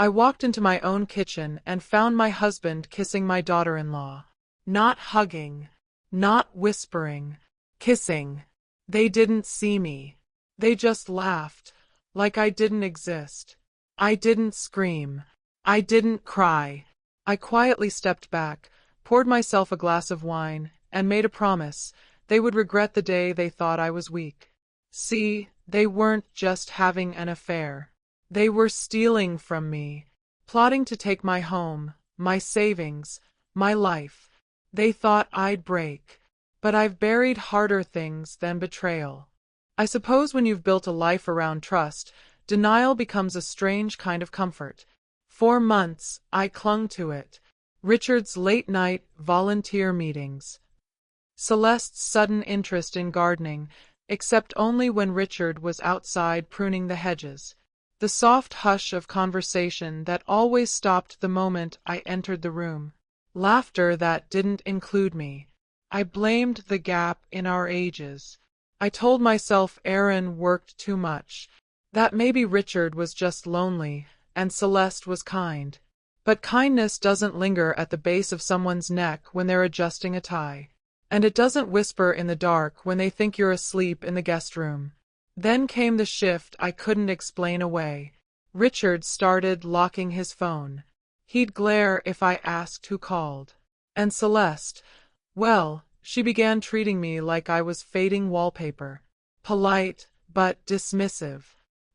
I walked into my own kitchen and found my husband kissing my daughter-in-law. Not hugging, not whispering, kissing. They didn't see me. They just laughed, like I didn't exist. I didn't scream. I didn't cry. I quietly stepped back, poured myself a glass of wine, and made a promise. They would regret the day they thought I was weak. See, they weren't just having an affair. They were stealing from me, plotting to take my home, my savings, my life. They thought I'd break. But I've buried harder things than betrayal. I suppose when you've built a life around trust, denial becomes a strange kind of comfort. For months, I clung to it. Richard's late-night volunteer meetings. Celeste's sudden interest in gardening, except only when Richard was outside pruning the hedges. The soft hush of conversation that always stopped the moment I entered the room. Laughter that didn't include me. I blamed the gap in our ages. I told myself Aaron worked too much, that maybe Richard was just lonely, and Celeste was kind. But kindness doesn't linger at the base of someone's neck when they're adjusting a tie. And it doesn't whisper in the dark when they think you're asleep in the guest room. Then came the shift I couldn't explain away. Richard started locking his phone. He'd glare if I asked who called. And Celeste, well, she began treating me like I was fading wallpaper. Polite, but dismissive.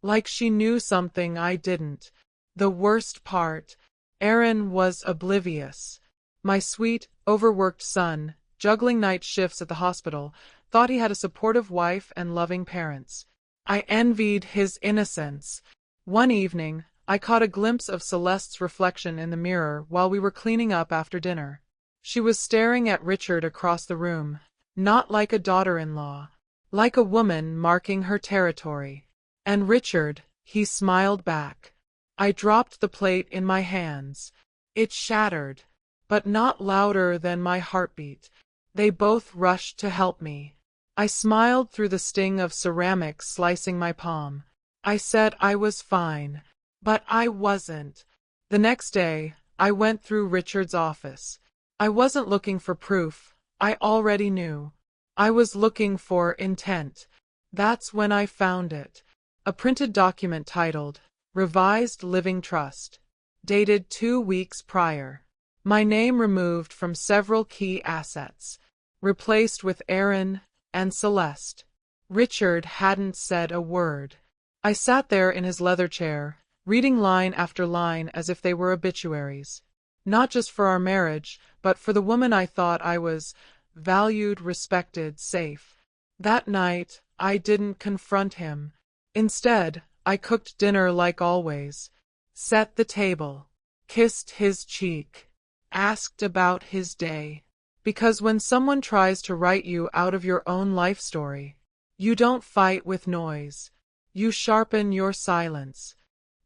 Like she knew something I didn't. The worst part, Aaron was oblivious. My sweet, overworked son, juggling night shifts at the hospital, thought he had a supportive wife and loving parents. I envied his innocence. One evening, I caught a glimpse of Celeste's reflection in the mirror while we were cleaning up after dinner. She was staring at Richard across the room, not like a daughter-in-law, like a woman marking her territory. And Richard, he smiled back. I dropped the plate in my hands. It shattered, but not louder than my heartbeat. They both rushed to help me. I smiled through the sting of ceramic slicing my palm. I said I was fine, but I wasn't. The next day, I went through Richard's office. I wasn't looking for proof. I already knew. I was looking for intent. That's when I found it. A printed document titled, Revised Living Trust, dated 2 weeks prior. My name removed from several key assets, replaced with Aaron and Celeste. Richard hadn't said a word. I sat there in his leather chair, reading line after line as if they were obituaries. Not just for our marriage, but for the woman I thought I was, valued, respected, safe. That night, I didn't confront him. Instead, I cooked dinner like always, set the table, kissed his cheek, asked about his day. Because when someone tries to write you out of your own life story, you don't fight with noise. You sharpen your silence.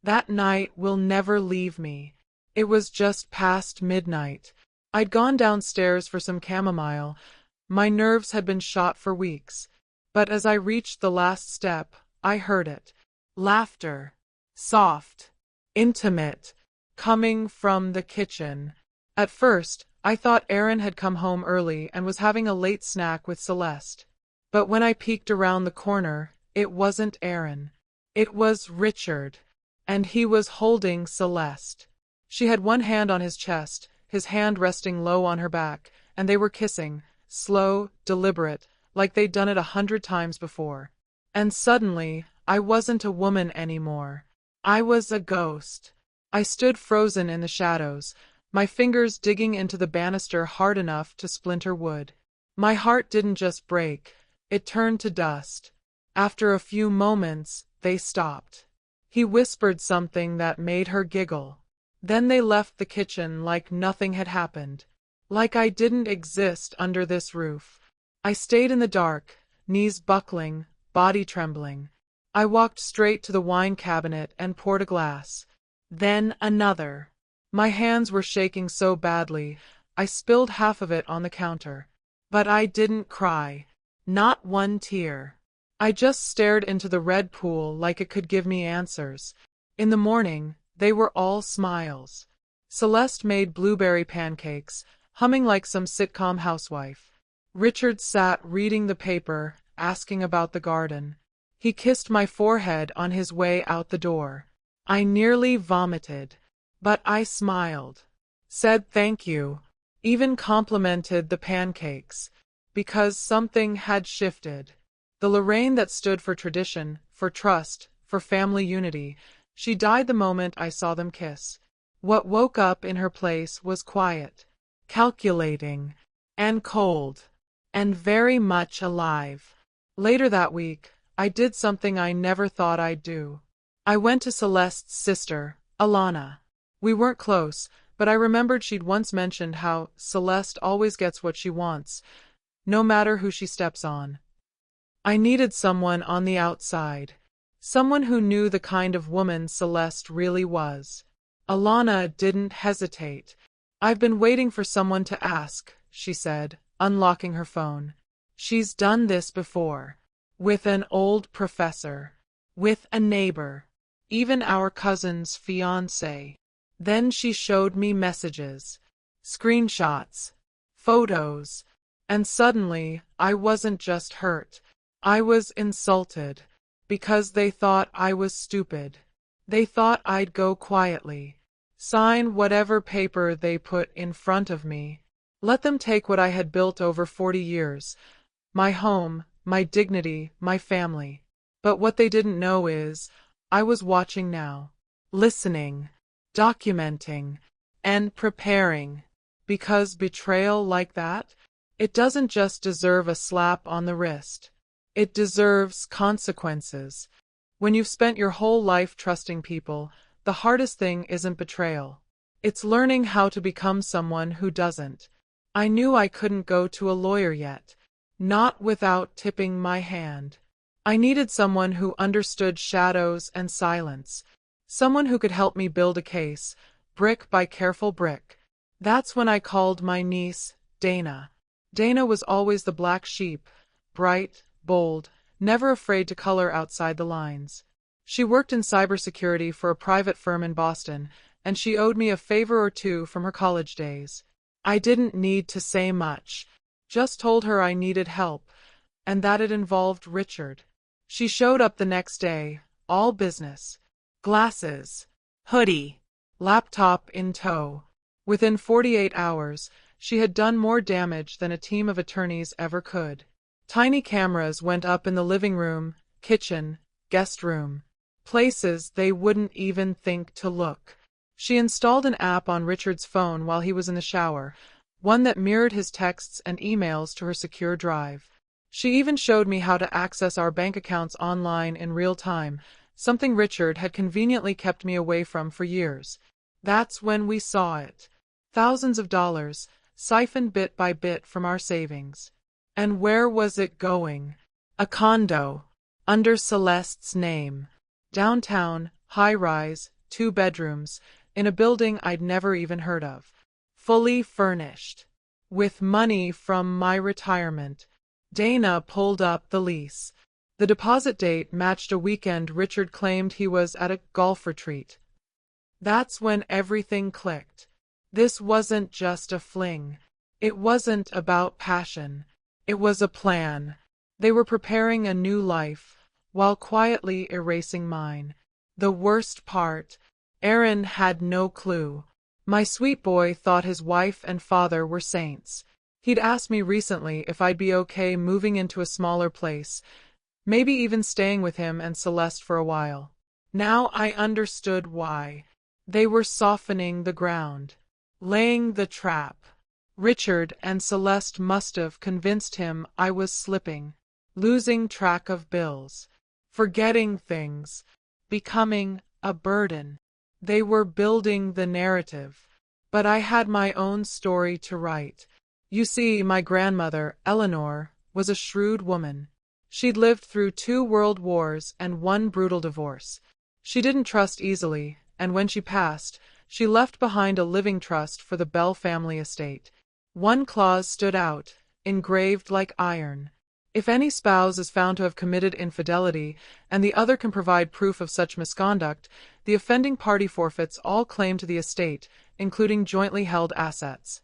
That night will never leave me. It was just past midnight. I'd gone downstairs for some chamomile. My nerves had been shot for weeks. But as I reached the last step, I heard it. Laughter. Soft. Intimate. Coming from the kitchen. At first, I thought Aaron had come home early and was having a late snack with Celeste. But when I peeked around the corner, it wasn't Aaron. It was Richard. And he was holding Celeste. She had one hand on his chest, his hand resting low on her back, and they were kissing, slow, deliberate, like they'd done it 100 times before. And suddenly, I wasn't a woman anymore. I was a ghost. I stood frozen in the shadows, my fingers digging into the banister hard enough to splinter wood. My heart didn't just break, it turned to dust. After a few moments, they stopped. He whispered something that made her giggle. Then they left the kitchen like nothing had happened. Like I didn't exist under this roof. I stayed in the dark, knees buckling, body trembling. I walked straight to the wine cabinet and poured a glass. Then another. My hands were shaking so badly, I spilled half of it on the counter. But I didn't cry. Not one tear. I just stared into the red pool like it could give me answers. In the morning, They were all smiles. Celeste made blueberry pancakes, humming like some sitcom housewife. Richard sat reading the paper, asking about the garden. He kissed my forehead on his way out the door. I nearly vomited, but I smiled, said thank you, even complimented the pancakes, because something had shifted. The Lorraine that stood for tradition, for trust, for family unity, she died the moment I saw them kiss. What woke up in her place was quiet, calculating, and cold, and very much alive. Later that week, I did something I never thought I'd do. I went to Celeste's sister, Alana. We weren't close, but I remembered she'd once mentioned how Celeste always gets what she wants, no matter who she steps on. I needed someone on the outside, someone who knew the kind of woman Celeste really was. Alana didn't hesitate. I've been waiting for someone to ask, she said, unlocking her phone. She's done this before. With an old professor. With a neighbor. Even our cousin's fiancé. Then she showed me messages, screenshots, photos, and suddenly I wasn't just hurt. I was insulted, because they thought I was stupid. They thought I'd go quietly, sign whatever paper they put in front of me, let them take what I had built over 40 years, my home, my dignity, my family. But what they didn't know is, I was watching now, listening, documenting, and preparing. Because betrayal like that, it doesn't just deserve a slap on the wrist. It deserves consequences. When you've spent your whole life trusting people, the hardest thing isn't betrayal. It's learning how to become someone who doesn't. I knew I couldn't go to a lawyer yet, not without tipping my hand. I needed someone who understood shadows and silence, someone who could help me build a case, brick by careful brick. That's when I called my niece, Dana. Dana was always the black sheep, bright, bold, never afraid to color outside the lines. She worked in cybersecurity for a private firm in Boston, and she owed me a favor or two from her college days. I didn't need to say much, just told her I needed help, and that it involved Richard. She showed up the next day, all business. Glasses, hoodie, laptop in tow. Within 48 hours, she had done more damage than a team of attorneys ever could. Tiny cameras went up in the living room, kitchen, guest room. Places they wouldn't even think to look. She installed an app on Richard's phone while he was in the shower, one that mirrored his texts and emails to her secure drive. She even showed me how to access our bank accounts online in real time, something Richard had conveniently kept me away from for years. That's when we saw it. Thousands of dollars, siphoned bit by bit from our savings. And where was it going? A condo, under Celeste's name. Downtown, high-rise, 2 bedrooms, in a building I'd never even heard of. Fully furnished. With money from my retirement. Dana pulled up the lease. The deposit date matched a weekend Richard claimed he was at a golf retreat. That's when everything clicked. This wasn't just a fling. It wasn't about passion. It was a plan. They were preparing a new life, while quietly erasing mine. The worst part, Aaron had no clue. My sweet boy thought his wife and father were saints. He'd asked me recently if I'd be okay moving into a smaller place, maybe even staying with him and Celeste for a while. Now I understood why. They were softening the ground, laying the trap. Richard and Celeste must have convinced him I was slipping, losing track of bills, forgetting things, becoming a burden. They were building the narrative, but I had my own story to write. You see, my grandmother, Eleanor, was a shrewd woman. She'd lived through 2 world wars and 1 brutal divorce. She didn't trust easily, and when she passed, she left behind a living trust for the Bell family estate. One clause stood out, engraved like iron. If any spouse is found to have committed infidelity, and the other can provide proof of such misconduct, the offending party forfeits all claim to the estate, including jointly held assets.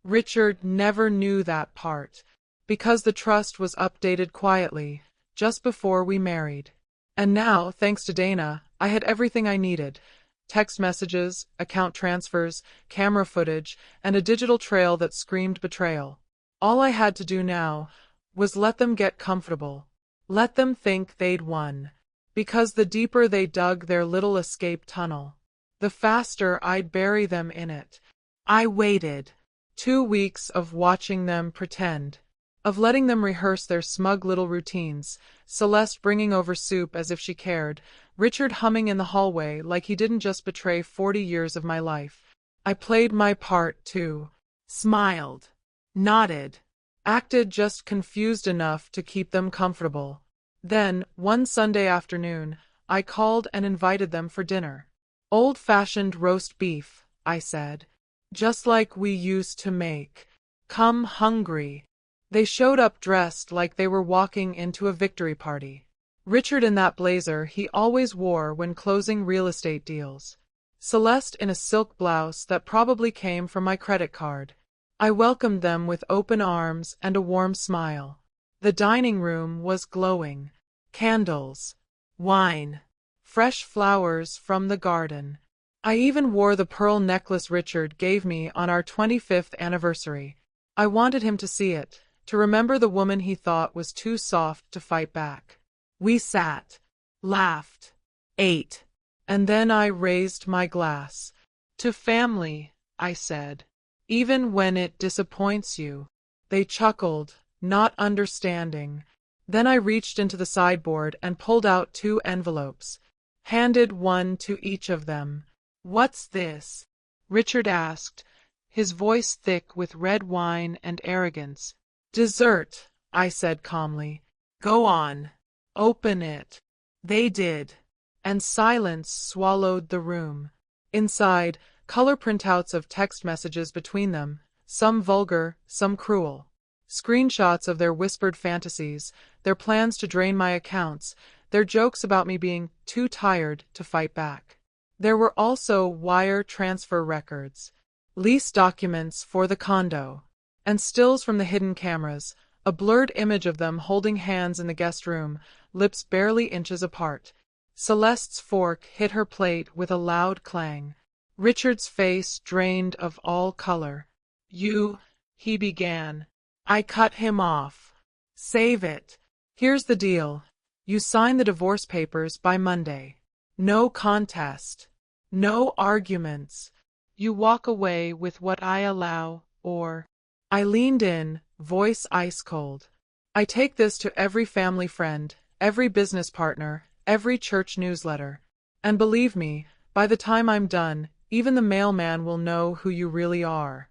Richard never knew that part, because the trust was updated quietly, just before we married. And now, thanks to Dana, I had everything I needed: text messages, account transfers, camera footage, and a digital trail that screamed betrayal. All I had to do now was let them get comfortable. Let them think they'd won. Because the deeper they dug their little escape tunnel, the faster I'd bury them in it. I waited. 2 weeks of watching them pretend, of letting them rehearse their smug little routines, Celeste bringing over soup as if she cared, Richard humming in the hallway like he didn't just betray 40 years of my life. I played my part too. Smiled. Nodded. Acted just confused enough to keep them comfortable. Then, one Sunday afternoon, I called and invited them for dinner. Old-fashioned roast beef, I said. Just like we used to make. Come hungry. They showed up dressed like they were walking into a victory party. Richard in that blazer he always wore when closing real estate deals. Celeste in a silk blouse that probably came from my credit card. I welcomed them with open arms and a warm smile. The dining room was glowing. Candles, wine, fresh flowers from the garden. I even wore the pearl necklace Richard gave me on our 25th anniversary. I wanted him to see it, to remember the woman he thought was too soft to fight back. We sat, laughed, ate, and then I raised my glass. To family, I said. Even when it disappoints you. They chuckled, not understanding. Then I reached into the sideboard and pulled out 2 envelopes. Handed one to each of them. "What's this?" Richard asked, his voice thick with red wine and arrogance. "Dessert," I said calmly. "Go on. Open it." They did, and silence swallowed the room. Inside, color printouts of text messages between them, some vulgar, some cruel. Screenshots of their whispered fantasies, their plans to drain my accounts, their jokes about me being too tired to fight back. There were also wire transfer records, lease documents for the condo, and stills from the hidden cameras, a blurred image of them holding hands in the guest room, lips barely inches apart. Celeste's fork hit her plate with a loud clang. Richard's face drained of all color. "You," he began. I cut him off. "Save it. Here's the deal. You sign the divorce papers by Monday. No contest. No arguments. You walk away with what I allow, or—" I leaned in, voice ice cold. "I take this to every family friend, every business partner, every church newsletter. And believe me, by the time I'm done, even the mailman will know who you really are."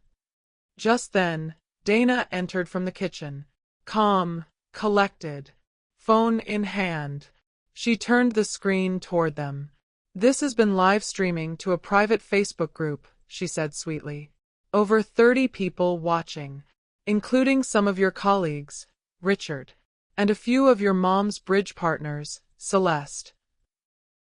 Just then, Dana entered from the kitchen. Calm, collected, phone in hand. She turned the screen toward them. "This has been live streaming to a private Facebook group," she said sweetly. "Over 30 people watching, including some of your colleagues, Richard, and a few of your mom's bridge partners, Celeste."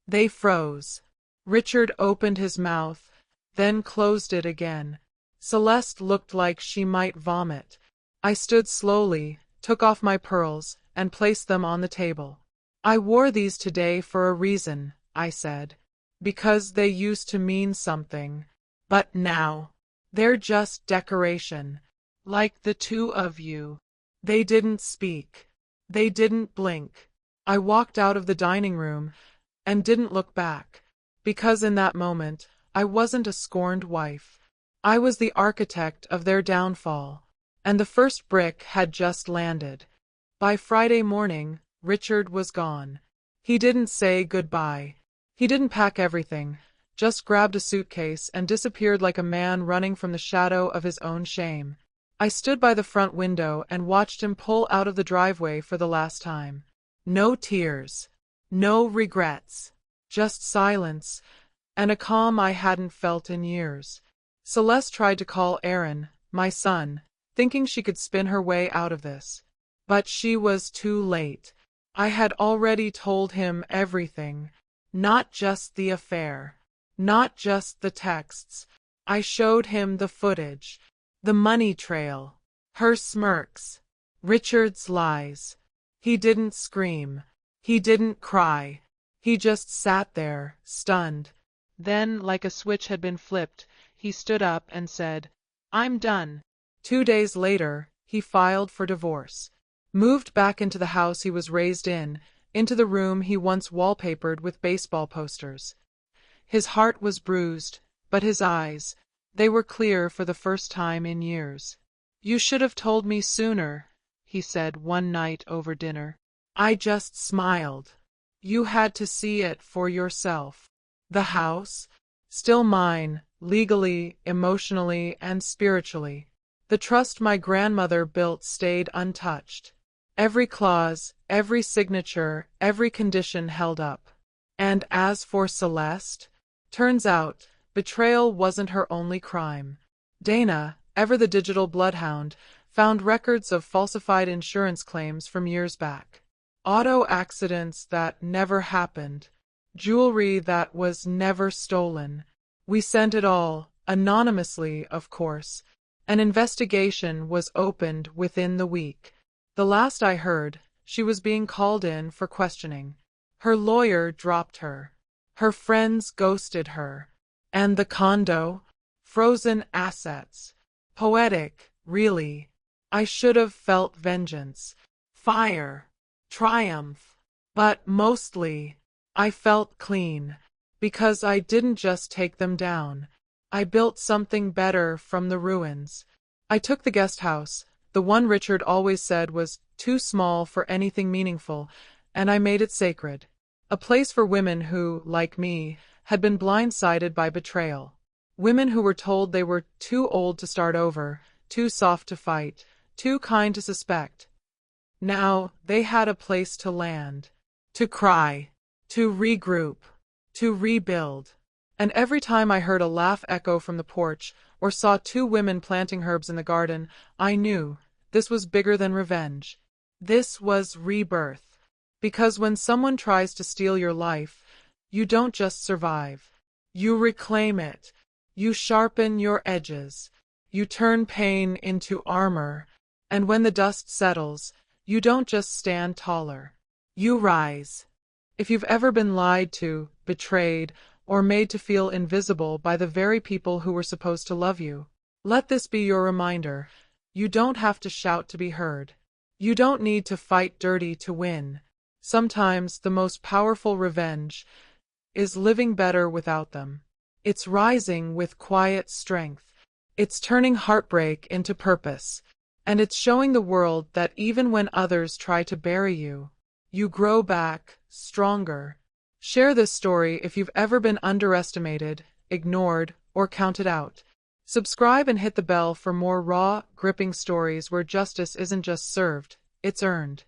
They froze. Richard opened his mouth, then closed it again. Celeste looked like she might vomit. I stood slowly, took off my pearls, and placed them on the table. "I wore these today for a reason," I said. "Because they used to mean something. But now, they're just decoration. Like the 2 of you." They didn't speak. They didn't blink. I walked out of the dining room and didn't look back, because in that moment, I wasn't a scorned wife. I was the architect of their downfall, and the first brick had just landed. By Friday morning, Richard was gone. He didn't say goodbye. He didn't pack everything, just grabbed a suitcase and disappeared like a man running from the shadow of his own shame. I stood by the front window and watched him pull out of the driveway for the last time. No tears, no regrets, just silence, and a calm I hadn't felt in years. Celeste tried to call Aaron, my son, thinking she could spin her way out of this. But she was too late. I had already told him everything, not just the affair, not just the texts. I showed him the footage, the money trail, her smirks, Richard's lies. He didn't scream. He didn't cry. He just sat there, stunned. Then, like a switch had been flipped, he stood up and said, "I'm done." 2 days later, he filed for divorce, moved back into the house he was raised in, into the room he once wallpapered with baseball posters. His heart was bruised, but his eyes, they were clear for the first time in years. "You should have told me sooner," he said one night over dinner. I just smiled. "You had to see it for yourself. The house, still mine, legally, emotionally, and spiritually. The trust my grandmother built stayed untouched. Every clause, every signature, every condition held up. And as for Celeste, turns out, betrayal wasn't her only crime. Dana, ever the digital bloodhound, found records of falsified insurance claims from years back. Auto accidents that never happened. Jewelry that was never stolen. We sent it all, anonymously, of course. An investigation was opened within the week. The last I heard, she was being called in for questioning. Her lawyer dropped her. Her friends ghosted her. And the condo? Frozen assets. Poetic, really. I should have felt vengeance, fire, triumph. But mostly, I felt clean, because I didn't just take them down. I built something better from the ruins. I took the guest house, the one Richard always said was too small for anything meaningful, and I made it sacred. A place for women who, like me, had been blindsided by betrayal. Women who were told they were too old to start over, too soft to fight, too kind to suspect. Now they had a place to land, to cry, to regroup, to rebuild. And every time I heard a laugh echo from the porch, or saw two women planting herbs in the garden, I knew this was bigger than revenge. This was rebirth. Because when someone tries to steal your life, you don't just survive. You reclaim it. You sharpen your edges. You turn pain into armor. And when the dust settles, you don't just stand taller. You rise. If you've ever been lied to, betrayed, or made to feel invisible by the very people who were supposed to love you, let this be your reminder. You don't have to shout to be heard. You don't need to fight dirty to win. Sometimes the most powerful revenge is living better without them. It's rising with quiet strength. It's turning heartbreak into purpose. And it's showing the world that even when others try to bury you, you grow back, stronger. Share this story if you've ever been underestimated, ignored, or counted out. Subscribe and hit the bell for more raw, gripping stories where justice isn't just served, it's earned.